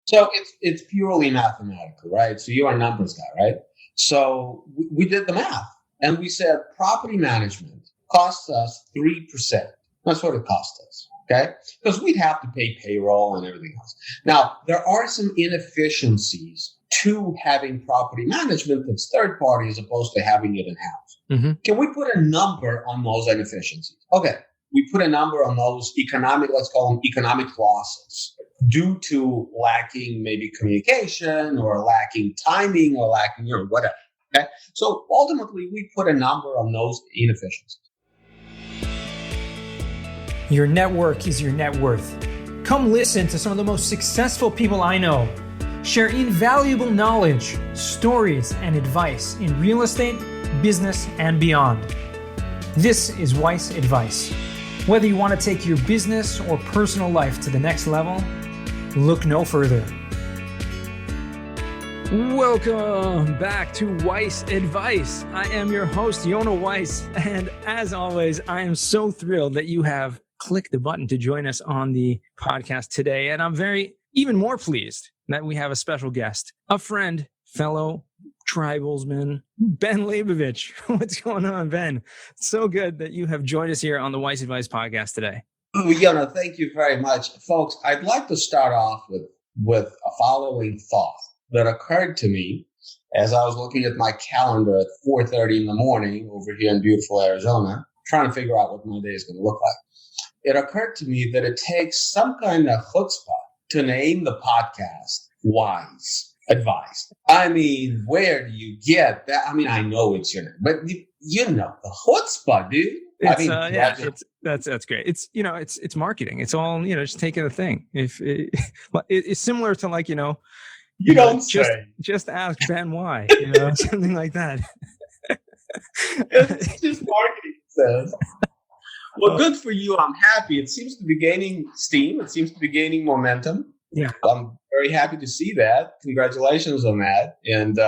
So it's purely mathematical, right? So you're a numbers guy, right? So we did the math and we said property management costs us 3%. That's what it cost us. Okay. Because we'd have to pay payroll and everything else. Now, there are some inefficiencies to having property management that's third party as opposed to having it in house. Mm-hmm. Can we put a number on those inefficiencies? Okay. We put a number on those economic, let's call them economic losses due to lacking maybe communication or lacking timing or lacking, whatever. Okay. So ultimately we put a number on those inefficiencies. Your network is your net worth. Come listen to some of the most successful people I know share invaluable knowledge, stories, and advice in real estate, business, and beyond. This is Weiss Advice. Whether you want to take your business or personal life to the next level, look no further. Welcome back to Weiss Advice. I am your host, Yona Weiss, and as always, I am so thrilled that you have clicked the button to join us on the podcast today. And I'm even more pleased that we have a special guest, a friend, fellow tribalsman, Ben Leybovich. What's going on, Ben? So good that you have joined us here on the Weiss Advice podcast today. Yona, thank you very much. Folks, I'd like to start off with a following thought that occurred to me as I was looking at my calendar at 4:30 in the morning over here in beautiful Arizona, trying to figure out what my day is going to look like. It occurred to me that it takes some kind of chutzpah to name the podcast Weiss Advice. I mean, where do you get that? I mean, I know it's your name, but the chutzpah, dude. That's great. It's marketing. It's all, just taking a thing. It's similar to just ask Ben why, something like that. It's just marketing, says. Well, good for you. I'm happy. It seems to be gaining steam. It seems to be gaining momentum. Yeah. I'm very happy to see that. Congratulations on that. And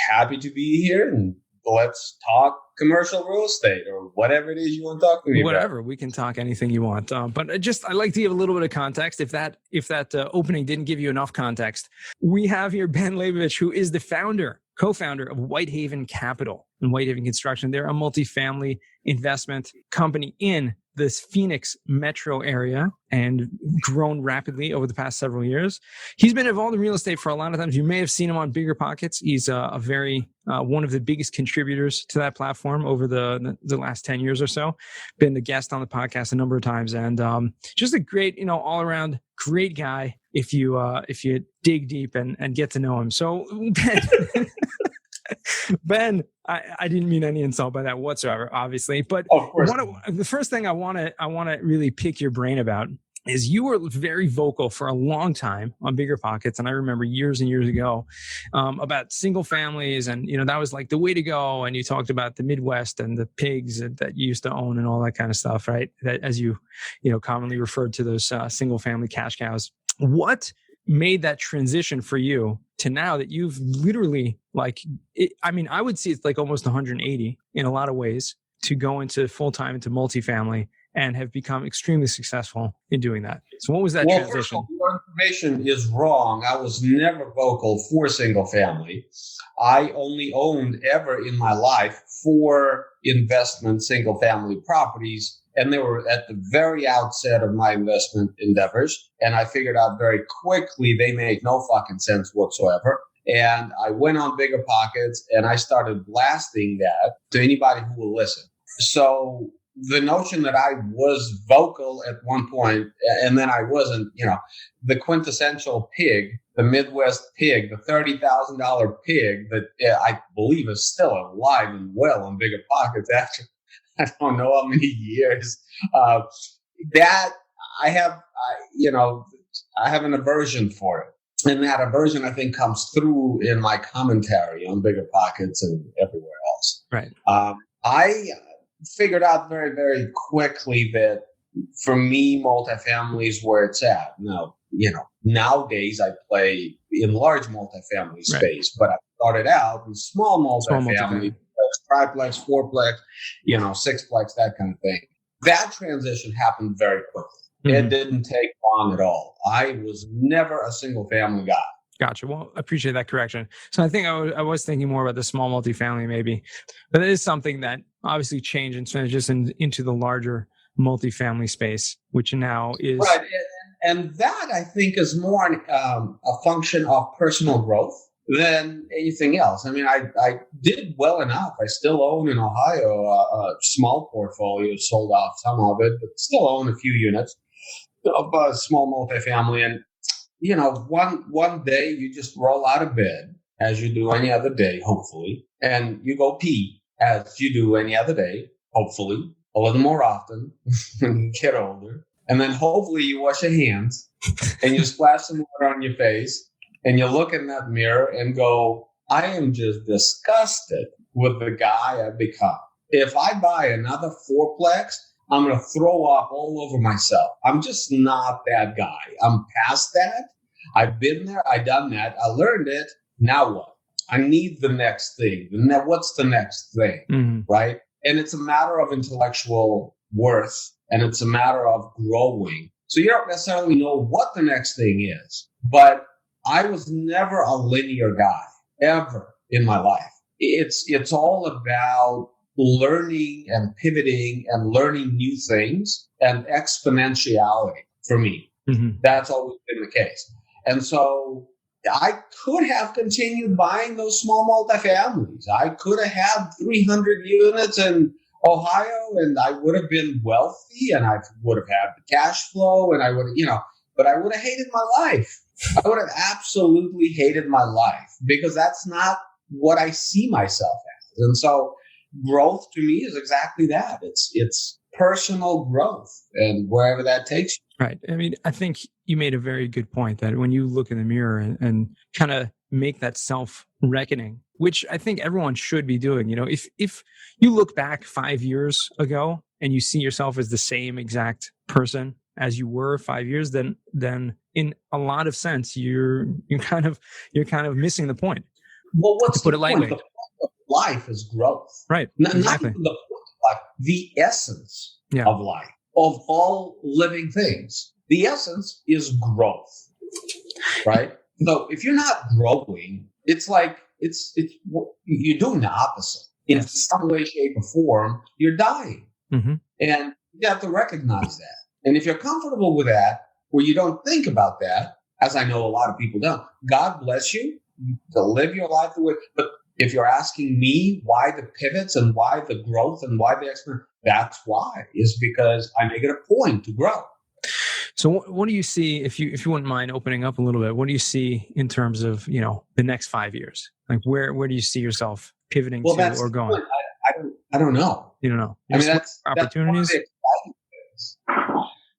happy to be here. And let's talk commercial real estate or whatever it is you want to talk to me Whatever. about. We can talk anything you want. But I like to give a little bit of context. If that opening didn't give you enough context, we have here Ben Leybovich, who is the co-founder of WhiteHaven Capital and WhiteHaven Construction. They're a multifamily investment company in this Phoenix metro area and grown rapidly over the past several years. He's been involved in real estate for a lot of times. You may have seen him on Bigger Pockets. He's one of the biggest contributors to that platform over the last 10 years or so. Been the guest on the podcast a number of times, and just a great, all around great guy if you dig deep and get to know him. So Ben, I didn't mean any insult by that whatsoever, obviously. But of course, the first thing I want to really pick your brain about is you were very vocal for a long time on Bigger Pockets, and I remember years and years ago about single families, and that was like the way to go. And you talked about the Midwest and the pigs that you used to own and all that kind of stuff, right? That, as you commonly referred to those single family cash cows. What made that transition for you to now that you've literally I would say it's like almost 180 in a lot of ways to go into full-time into multifamily and have become extremely successful in doing that. So what was that transition? First of all, your information is wrong. I was never vocal for single family. I only owned ever in my life 4 investment single family properties. And they were at the very outset of my investment endeavors. And I figured out very quickly they make no fucking sense whatsoever. And I went on Bigger Pockets and I started blasting that to anybody who will listen. So the notion that I was vocal at one point and then I wasn't, the quintessential pig, the Midwest pig, the $30,000 pig that I believe is still alive and well on Bigger Pockets after I don't know how many years. That I have, I have an aversion for it. And that aversion, I think, comes through in my commentary on Bigger Pockets and everywhere else. Right. I figured out very, very quickly that for me, multifamily is where it's at. Now, nowadays I play in large multifamily space, but I started out in small multifamily. Triplex, fourplex, sixplex, that kind of thing. That transition happened very quickly. It didn't take long at all. I was never a single family guy. Gotcha. Well, I appreciate that correction. So I think I was thinking more about the small multifamily maybe, but it is something that obviously changed and transitioned into the larger multifamily space, which now is right. And that I think is more a function of personal growth than anything else. I mean, I did well enough. I still own in Ohio a small portfolio, sold off some of it, but still own a few units of a small multifamily. And one day you just roll out of bed as you do any other day, hopefully, and you go pee as you do any other day, hopefully, a little more often when you get older. And then hopefully you wash your hands and you splash some water on your face and you look in that mirror and go, I am just disgusted with the guy I've become. If I buy another fourplex, I'm going to throw up all over myself. I'm just not that guy. I'm past that. I've been there. I've done that. I learned it. Now what? I need the next thing. And then what's the next thing? Right? And it's a matter of intellectual worth, and it's a matter of growing. So you don't necessarily know what the next thing is. But I was never a linear guy, ever in my life. It's all about learning and pivoting and learning new things and exponentiality for me. That's always been the case. And so I could have continued buying those small multifamilies. I could have had 300 units in Ohio and I would have been wealthy and I would have had the cash flow and I would have, but I would have hated my life. I would have absolutely hated my life because that's not what I see myself as. And so growth to me is exactly that. It's personal growth and wherever that takes you. Right. I mean, I think you made a very good point that when you look in the mirror and kind of make that self-reckoning, which I think everyone should be doing, if you look back 5 years ago and you see yourself as the same exact person as you were 5 years, then in a lot of sense, you're kind of missing the point. Well, what's to put the it lightly? Point? The point of life is growth. Right. Exactly. Not Exactly. even the point of life, the essence of life, of all living things. The essence is growth, right? So if you're not growing, it's like you're doing the opposite. In some way, shape, or form, you're dying. And you have to recognize that. And if you're comfortable with that, where you don't think about that, as I know a lot of people don't, God bless you to live your life the way. But if you're asking me why the pivots and why the growth and why the expert, that's why, is because I make it a point to grow. So what do you see, if you wouldn't mind opening up a little bit, what do you see in terms of, the next 5 years? Like where do you see yourself pivoting to or going? I don't know. You don't know. I mean, that's opportunities.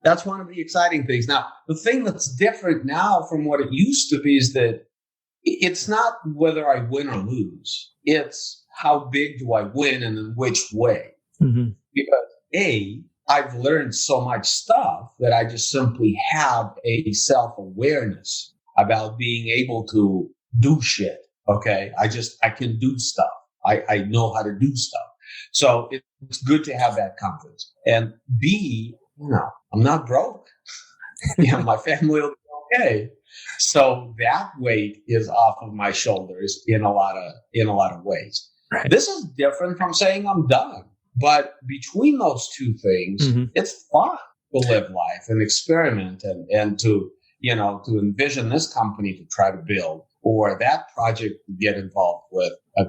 That's one of the exciting things. Now, the thing that's different now from what it used to be is that it's not whether I win or lose. It's how big do I win and in which way. Because I've learned so much stuff that I just simply have a self-awareness about being able to do shit. Okay. I can do stuff. I know how to do stuff. So it's good to have that confidence. And B, I'm not broke. My family will be okay. So that weight is off of my shoulders in a lot of ways. Right. This is different from saying I'm done. But between those two things, it's fun to live life and experiment and to envision this company to try to build or that project to get involved with. I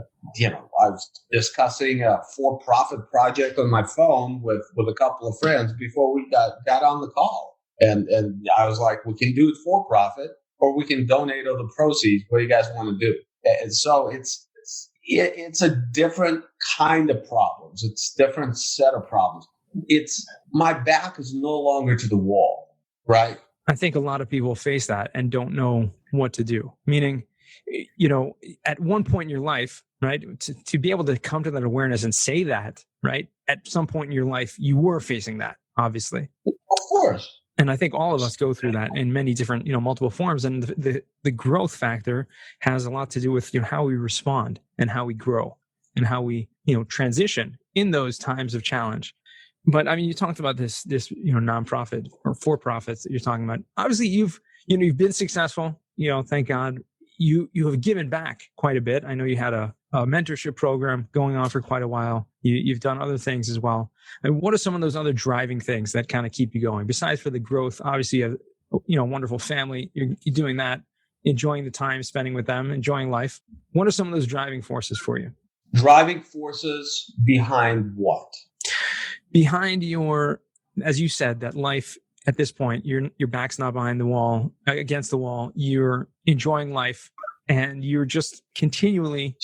was discussing a for-profit project on my phone with a couple of friends before we got on the call. And I was like, we can do it for profit or we can donate all the proceeds. What do you guys want to do? And so it's a different kind of problems. It's a different set of problems. It's my back is no longer to the wall, right? I think a lot of people face that and don't know what to do. Meaning, at one point in your life, right, to be able to come to that awareness and say that, right, at some point in your life, you were facing that, obviously. Of course. And I think all of us go through that in many different, multiple forms. And the growth factor has a lot to do with, how we respond and how we grow and how we, transition in those times of challenge. But I mean, you talked about this nonprofit or for profits that you're talking about. Obviously, you've been successful. Thank God. You have given back quite a bit. I know you had a mentorship program going on for quite a while. You've done other things as well. And what are some of those other driving things that kind of keep you going? Besides for the growth, obviously, you have a wonderful family. You're doing that, enjoying the time spending with them, enjoying life. What are some of those driving forces for you? Driving forces behind what? Behind your, as you said, that life at this point, your back's not behind the wall, against the wall. You're enjoying life, and you're just continually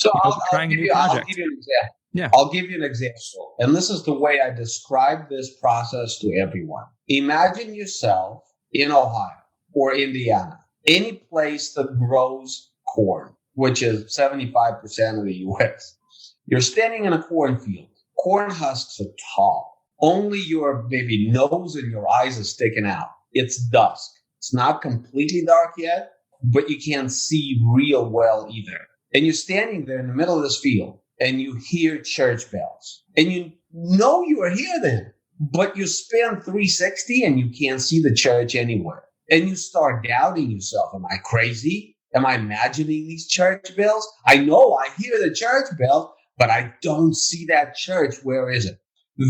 trying a new project. I'll give you an example. Yeah. I'll give you an example. And this is the way I describe this process to everyone. Imagine yourself in Ohio or Indiana, any place that grows corn, which is 75% of the U.S. You're standing in a cornfield. Corn husks are tall. Only your maybe nose and your eyes are sticking out. It's dusk. It's not completely dark yet, but you can't see real well either. And you're standing there in the middle of this field and you hear church bells. And you know you are here then, but you spin 360 and you can't see the church anywhere. And you start doubting yourself. Am I crazy? Am I imagining these church bells? I know I hear the church bells, but I don't see that church. Where is it?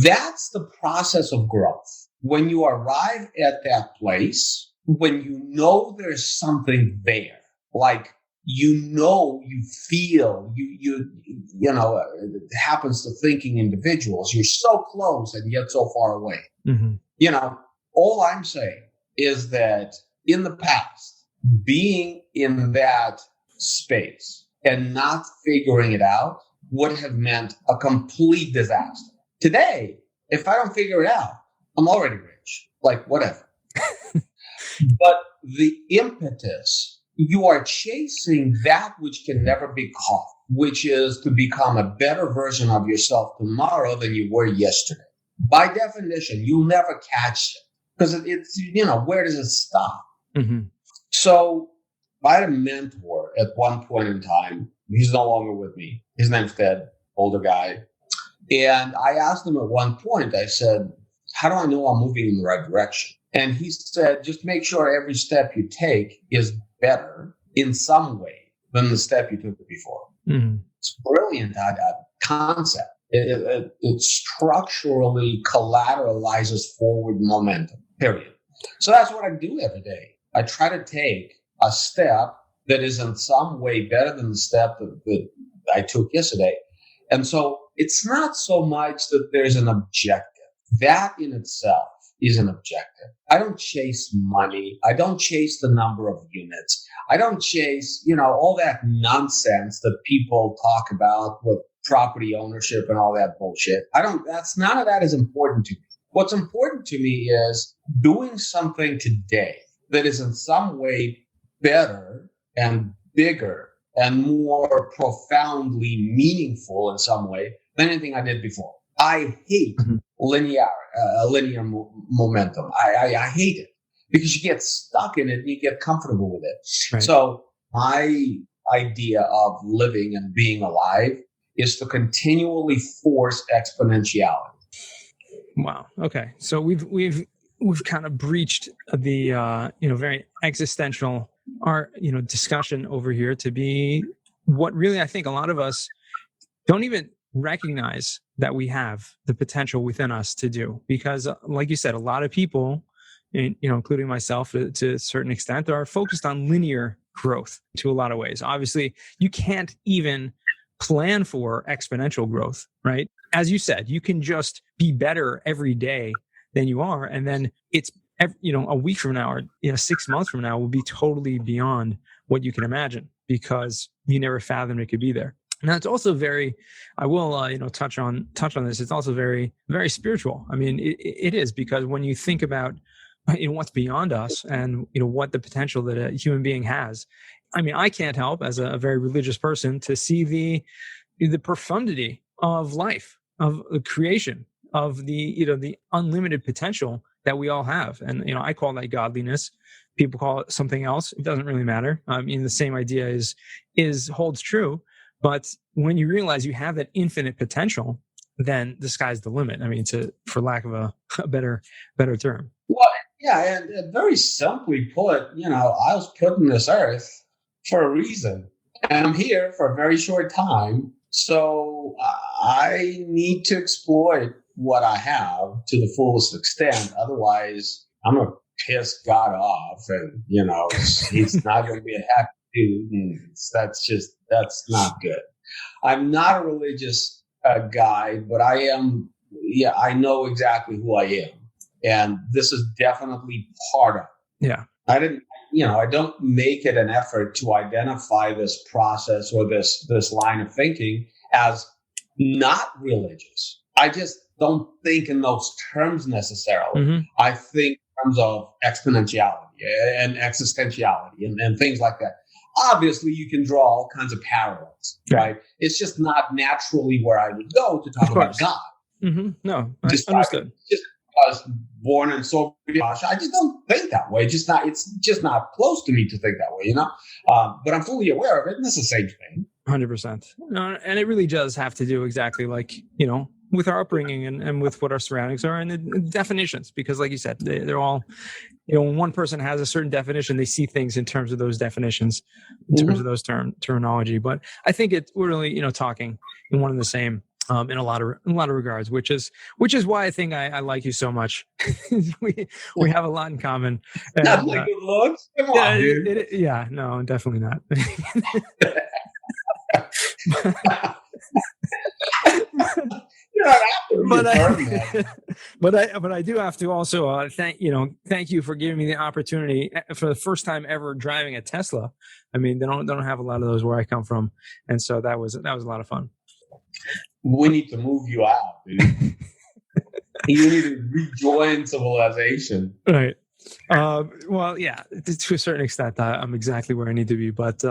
That's the process of growth. When you arrive at that place, when you know there's something there, like you feel, it happens to thinking individuals. You're so close and yet so far away. Mm-hmm. All I'm saying is that in the past, being in that space and not figuring it out would have meant a complete disaster. Today, if I don't figure it out, I'm already rich. Like, whatever. But the impetus, you are chasing that which can never be caught, which is to become a better version of yourself tomorrow than you were yesterday. By definition, you'll never catch it because it's, where does it stop? Mm-hmm. So I had a mentor at one point in time. He's no longer with me. His name's Ted, older guy. And I asked him at one point, I said, how do I know I'm moving in the right direction? And he said, just make sure every step you take is better in some way than the step you took before. Mm-hmm. It's a brilliant concept. It structurally collateralizes forward momentum, period. So that's what I do every day. I try to take a step that is in some way better than the step that I took yesterday. And so it's not so much that there's an objective. That in itself is an objective. I don't chase money. I don't chase the number of units. I don't chase, all that nonsense that people talk about with property ownership and all that bullshit. None of that is important to me. What's important to me is doing something today that is in some way better and bigger and more profoundly meaningful in some way than anything I did before. I hate linear momentum. I hate it because you get stuck in it and you get comfortable with it. Right. So my idea of living and being alive is to continually force exponentiality. Wow. Okay. So we've kind of breached the very existential discussion over here to be what really I think a lot of us don't even recognize that we have the potential within us to do, because like you said, a lot of people, including myself to a certain extent, are focused on linear growth to a lot of ways. Obviously, you can't even plan for exponential growth, right? As you said, you can just be better every day than you are. And then it's, a week from now or 6 months from now will be totally beyond what you can imagine because you never fathomed it could be there. Now it's also very, I will, touch on this. It's also very, very spiritual. I mean, it is, because when you think about, what's beyond us and, what the potential that a human being has, I mean, I can't help as a very religious person to see the profundity of life, of the creation, of the unlimited potential that we all have. And, I call that godliness. People call it something else. It doesn't really matter. I mean, the same idea holds true. But when you realize you have that infinite potential, then the sky's the limit. I mean, for lack of a better term. Well, yeah, and very simply put, I was put on this earth for a reason, and I'm here for a very short time. So I need to exploit what I have to the fullest extent. Otherwise, I'm going to piss God off, and he's not going to be a happy dude. And that's not good. I'm not a religious guy, but I am. Yeah, I know exactly who I am, and this is definitely part of it. Yeah, I don't make it an effort to identify this process or this line of thinking as not religious. I just don't think in those terms necessarily. Mm-hmm. I think in terms of exponentiality and existentiality and things like that. Obviously, you can draw all kinds of parallels, right? It's just not naturally where I would go to talk about God. Mm-hmm. No, understood. Just because born in Soviet Russia, I just don't think that way. It's just not close to me to think that way, But I'm fully aware of it, and it's the same thing. 100%. And it really does have to do exactly like, with our upbringing and with what our surroundings are and the definitions, because like you said, they're all, when one person has a certain definition, they see things in terms of those definitions, in terms of those terminology. But I think we're really, talking in one and the same in a lot of regards, which is why I think I like you so much. we have a lot in common. And, not like good looks. Come on, dude. No, definitely not. But I do have to also thank you for giving me the opportunity for the first time ever driving a Tesla. I mean, they don't have a lot of those where I come from, and so that was a lot of fun. We need to move you out, dude. You need to rejoin civilization, right? Well, yeah, to a certain extent, I'm exactly where I need to be, but.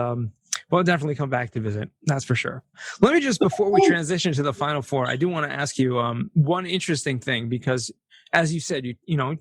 Well, definitely come back to visit. That's for sure. Let me just, before we transition to the final four, I do want to ask you one interesting thing, because as you said,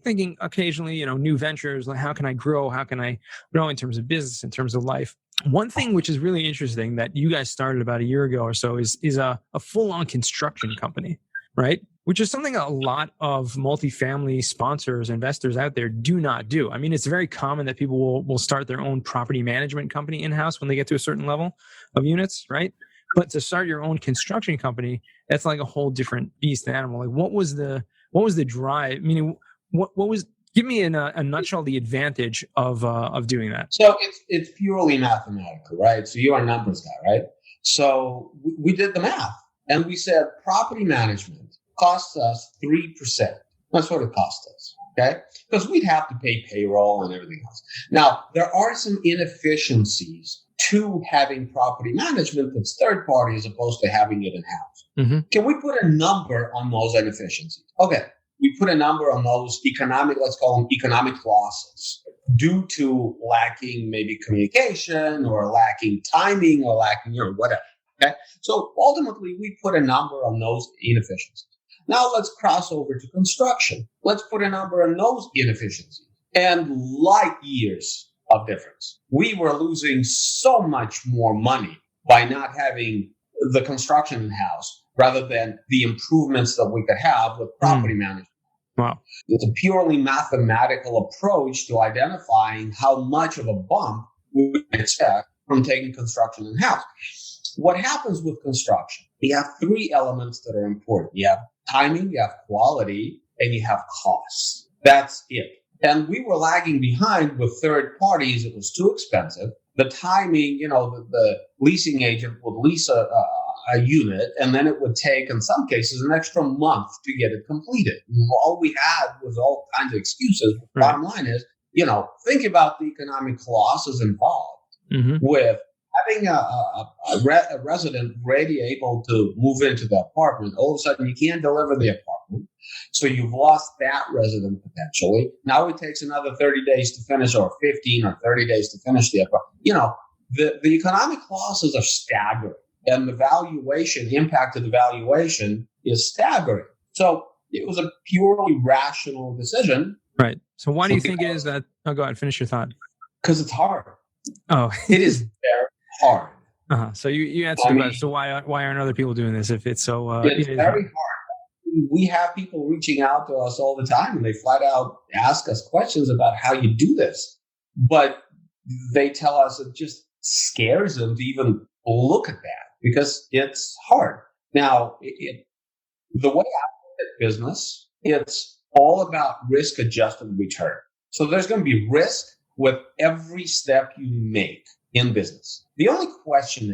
thinking occasionally, new ventures, like how can I grow? How can I grow in terms of business, in terms of life? One thing which is really interesting that you guys started about a year ago or so is a full-on construction company, right? Which is something a lot of multifamily sponsors, investors out there do not do. I mean, it's very common that people will start their own property management company in-house when they get to a certain level of units, right? But to start your own construction company, that's like a whole different beast animal. Like, what was the drive? Meaning, what was? Give me in a nutshell the advantage of doing that. So it's purely mathematical, right? So you're a numbers guy, right? So we did the math, and we said property management costs us 3%. That's what it cost us, okay? Because we'd have to pay payroll and everything else. Now, there are some inefficiencies to having property management that's third party as opposed to having it in-house. Mm-hmm. Can we put a number on those inefficiencies? Okay, we put a number on those let's call them economic losses due to lacking maybe communication or lacking timing or lacking, whatever, okay? So ultimately, we put a number on those inefficiencies. Now let's cross over to construction. Let's put a number on those inefficiencies and light years of difference. We were losing so much more money by not having the construction in-house rather than the improvements that we could have with property management. Wow. It's a purely mathematical approach to identifying how much of a bump we would expect from taking construction in-house. What happens with construction? You have three elements that are important. You have timing, you have quality, and you have costs. That's it. And we were lagging behind with third parties. It was too expensive. The timing, the leasing agent would lease a unit, and then it would take, in some cases, an extra month to get it completed. All we had was all kinds of excuses. The bottom line is, think about the economic losses involved with having a resident ready, able to move into the apartment. All of a sudden, you can't deliver the apartment. So you've lost that resident potentially. Now it takes another 30 days to finish, or 15 or 30 days to finish the apartment. The economic losses are staggering, and the impact of the valuation is staggering. So it was a purely rational decision. Right. So why do you think it is that? Oh, go ahead, finish your thought. Because it's hard. Oh, it is very hard. So you answered the question. So why aren't other people doing this if it's so? It's very hard. we have people reaching out to us all the time, and they flat out ask us questions about how you do this. But they tell us it just scares them to even look at that because it's hard. Now, the way I look at business, it's all about risk-adjusted return. So there's going to be risk with every step you make in business. The only question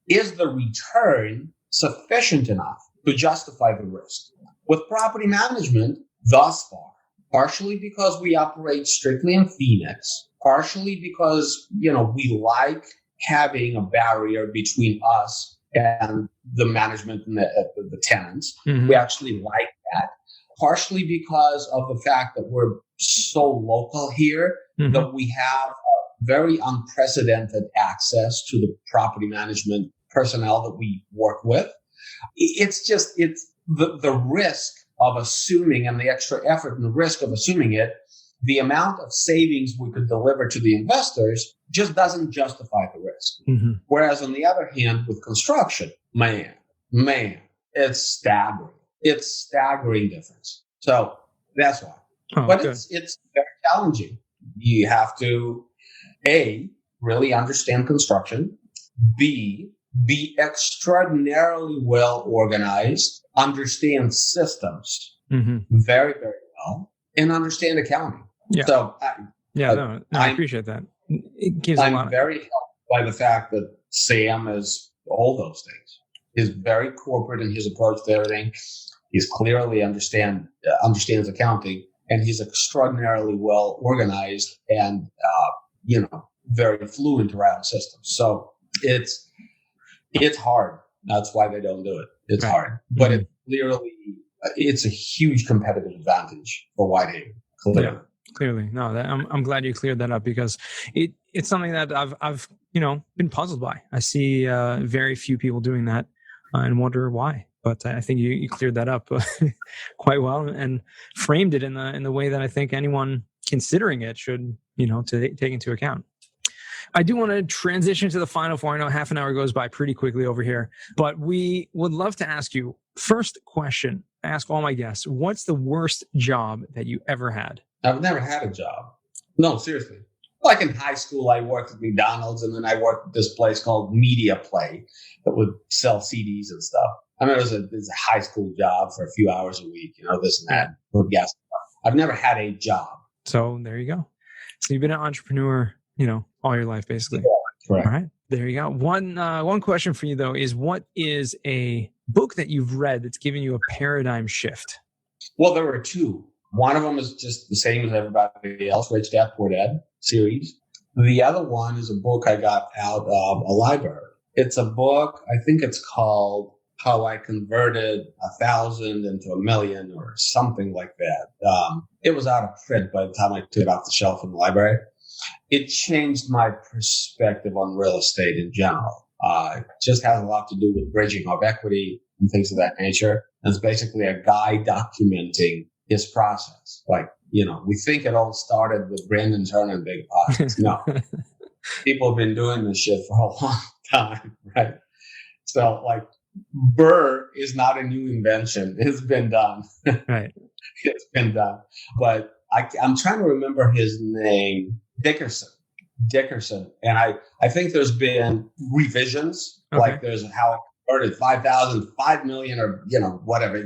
is the return sufficient enough to justify the risk? With property management, thus far, partially because we operate strictly in Phoenix, partially because, we like having a barrier between us and the management and the tenants. Mm-hmm. We actually like that. Partially because of the fact that we're so local here, mm-hmm. that we have very unprecedented access to the property management personnel that we work with. It's the risk of assuming and the extra effort and the risk of assuming it, the amount of savings we could deliver to the investors just doesn't justify the risk. Mm-hmm. Whereas on the other hand, with construction, man, it's staggering. It's staggering difference. So that's why. But it's very challenging. You have to, A, really understand construction, B, be extraordinarily well organized, understand systems mm-hmm. very, very well, and understand accounting. Yeah. So I appreciate that. It gives I'm very helped by the fact that Sam is all those things. He's very corporate in his approach to everything. He's clearly understands accounting, and he's extraordinarily well organized and very fluent around systems. So it's hard. That's why they don't do it. It's hard, but mm-hmm. It's a huge competitive advantage for WhiteHaven. Clearly. Yeah, clearly. No, I'm glad you cleared that up because it's something that I've been puzzled by. I see very few people doing that and wonder why. But I think you cleared that up quite well and framed it in the way that I think anyone considering it should to take into account. I do want to transition to the final four. I know half an hour goes by pretty quickly over here, but we would love to ask you, first question, ask all my guests, what's the worst job that you ever had? I've never had a job. No, seriously. Like in high school, I worked at McDonald's, and then I worked at this place called Media Play that would sell CDs and stuff. I mean, it was a high school job for a few hours a week, this and that. Yes. I've never had a job. So there you go. So you've been an entrepreneur, all your life, basically. Yeah, correct. All right. There you go. One question for you, though, is what is a book that you've read that's given you a paradigm shift? Well, there were two. One of them is just the same as everybody else, Rich Dad, Poor Dad series. The other one is a book I got out of a library. It's a book, I think it's called How I Converted 1,000 into 1,000,000 or something like that. It was out of print by the time I took it off the shelf in the library. It changed my perspective on real estate in general. It just has a lot to do with bridging of equity and things of that nature. And it's basically a guy documenting his process. Like, we think it all started with Brandon Turner and Big Pockets. No. People have been doing this shit for a long time, right? So, like, Burr is not a new invention. It's been done. Right. It's been done. But I'm trying to remember his name. Dickerson. And I think there's been revisions. Okay. Like there's how I converted 5,000, 5 million, or, whatever.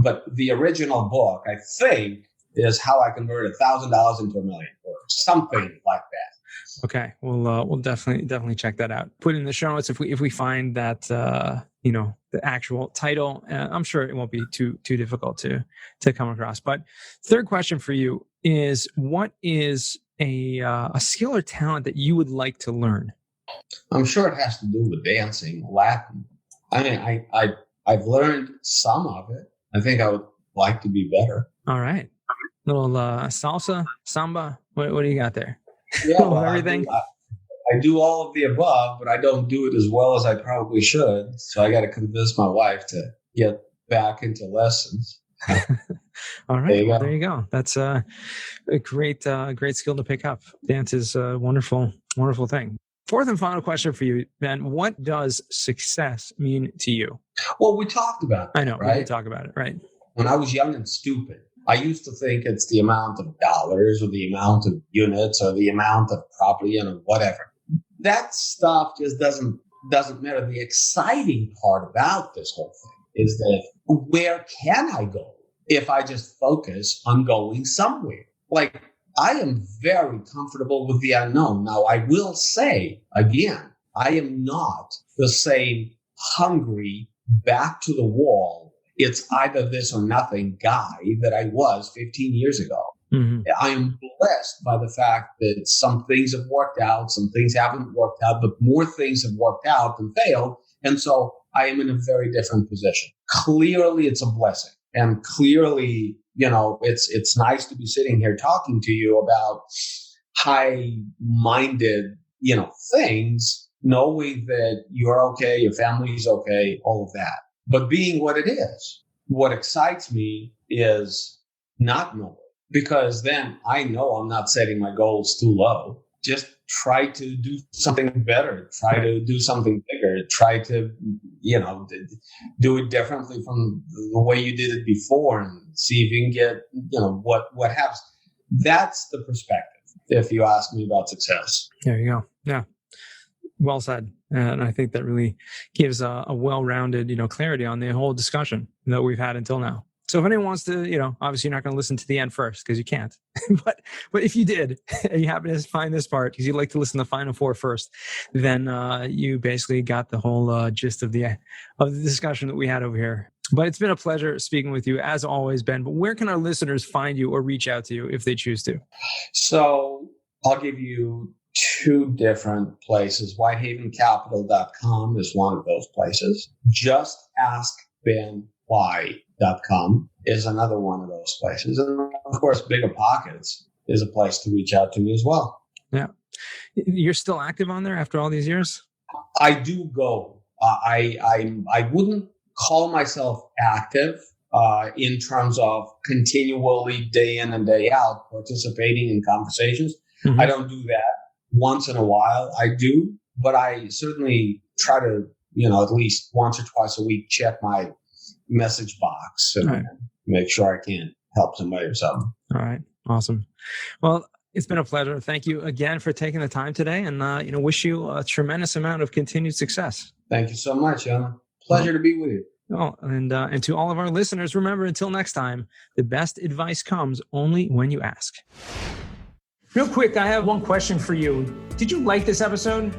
But the original book, I think, is How I Converted $1,000 into 1,000,000 or something like that. Okay. We'll definitely check that out. Put it in the show notes if we find that, the actual title. I'm sure it won't be too difficult to come across. But third question for you is, what is a skill or talent that you would like to learn? I'm sure it has to do with dancing, Latin. I mean, I've learned some of it. I think I would like to be better. All right. Little salsa, samba. What do you got there? Yeah, well, everything. I do all of the above, but I don't do it as well as I probably should. So I got to convince my wife to get back into lessons. All right. There you go. That's a great skill to pick up. Dance is a wonderful thing. Fourth and final question for you, Ben. What does success mean to you? Well, we talked about that, I know. Right? We did talk about it, right? when I was young and stupid, I used to think it's the amount of dollars or the amount of units or the amount of property and whatever. That stuff just doesn't matter. The exciting part about this whole thing is that where can I go if I just focus on going somewhere? Like, I am very comfortable with the unknown. Now, I will say again, I am not the same hungry, back to the wall, it's either this or nothing guy that I was 15 years ago. Mm-hmm. I am blessed by the fact that some things have worked out, some things haven't worked out, but more things have worked out than failed. And so I am in a very different position. Clearly, it's a blessing. And clearly, it's nice to be sitting here talking to you about high-minded, things, knowing that you're okay, your family's okay, all of that. But being what it is, what excites me is not knowing, because then I know I'm not setting my goals too low. Just try to do something better, try to do something bigger, try to, do it differently from the way you did it before and see if you can get, what happens. That's the perspective, if you ask me about success. There you go. Yeah. Well said. And I think that really gives a well-rounded, clarity on the whole discussion that we've had until now. So if anyone wants to, obviously you're not going to listen to the end first because you can't. but if you did, and you happen to find this part because you'd like to listen to the final four first, then you basically got the whole gist of the discussion that we had over here. But it's been a pleasure speaking with you as always, Ben. But where can our listeners find you or reach out to you if they choose to? So I'll give you two different places. WhiteHavenCapital.com is one of those places. Just Ask Ben Why.com is another one of those places. And of course, Bigger Pockets is a place to reach out to me as well. Yeah. You're still active on there after all these years? I do go. I wouldn't call myself active in terms of continually day in and day out participating in conversations. Mm-hmm. I don't do that. Once in a while I do, but I certainly try to, at least once or twice a week, check my message box and make sure I can help somebody or something. All right. Awesome. Well, it's been a pleasure. Thank you again for taking the time today, and wish you a tremendous amount of continued success. Thank you so much, Anna. Pleasure to be with you. Oh, and to all of our listeners, remember, until next time, the best advice comes only when you ask. Real quick, I have one question for you. Did you like this episode?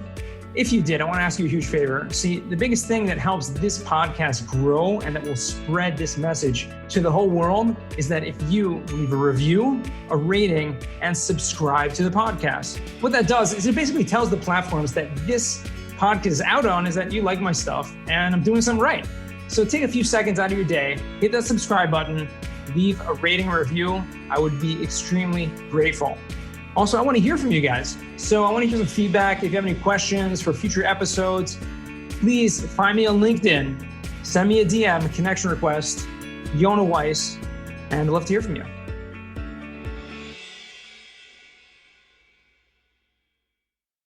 If you did, I want to ask you a huge favor. See, the biggest thing that helps this podcast grow and that will spread this message to the whole world is that if you leave a review, a rating, and subscribe to the podcast. What that does is it basically tells the platforms that this podcast is out on is that you like my stuff and I'm doing something right. So take a few seconds out of your day, hit that subscribe button, leave a rating or review. I would be extremely grateful. Also, I want to hear from you guys. So I want to hear some feedback. If you have any questions for future episodes, please find me on LinkedIn. Send me a DM, a connection request, Yona Weiss, and I'd love to hear from you.